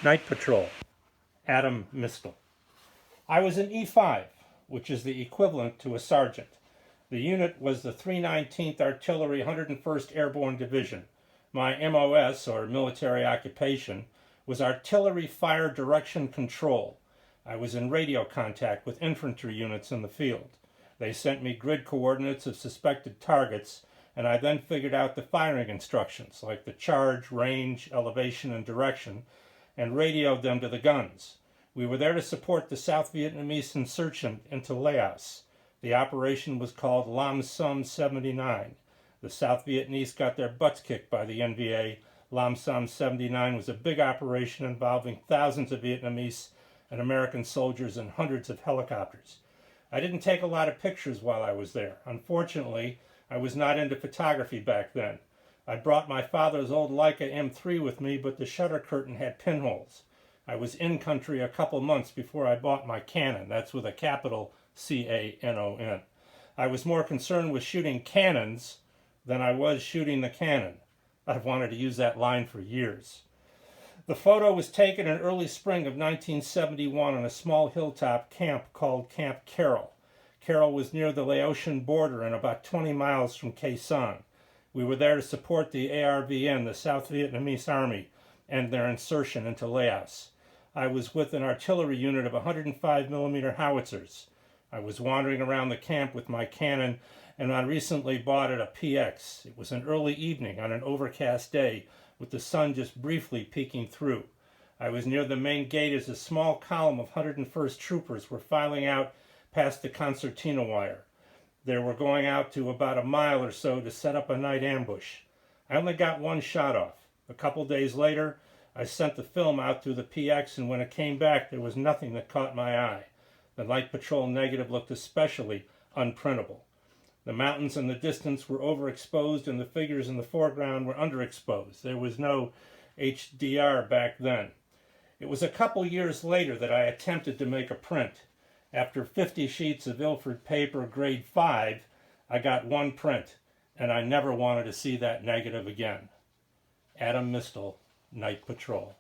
Night Patrol, Adam Mistel. I was an E5, which is the equivalent to a sergeant. The unit was the 319th Artillery 101st Airborne Division. My MOS, or military occupation, was Artillery Fire Direction Control. I was in radio contact with infantry units in the field. They sent me grid coordinates of suspected targets, and I then figured out the firing instructions, like the charge, range, elevation, and direction, and radioed them to the guns. We were there to support the South Vietnamese insurgent into Laos. The operation was called Lam Sam 79. The South Vietnamese got their butts kicked by the NVA. Lam Sam 79 was a big operation involving thousands of Vietnamese and American soldiers and hundreds of helicopters. I didn't take a lot of pictures while I was there. Unfortunately, I was not into photography back then. I brought my father's old Leica M3 with me, but the shutter curtain had pinholes. I was in country a couple months before I bought my Canon. That's with a capital C-A-N-O-N. I was more concerned with shooting cannons than I was shooting the cannon. I've wanted to use that line for years. The photo was taken in early spring of 1971 on a small hilltop camp called Camp Carroll. Carroll was near the Laotian border and about 20 miles from Khe San. We were there to support the ARVN, the South Vietnamese Army, and their insertion into Laos. I was with an artillery unit of 105mm howitzers. I was wandering around the camp with my Canon, and I recently bought it a PX. It was an early evening on an overcast day with the sun just briefly peeking through. I was near the main gate as a small column of 101st troopers were filing out past the concertina wire. They were going out to about a mile or so to set up a night ambush. I only got one shot off. A couple days later, I sent the film out through the PX, and when it came back, there was nothing that caught my eye. The Night Patrol negative looked especially unprintable. The mountains in the distance were overexposed, and the figures in the foreground were underexposed. There was no HDR back then. It was a couple years later that I attempted to make a print. After 50 sheets of Ilford paper grade 5, I got one print, and I never wanted to see that negative again. Adam Mistel, Night Patrol.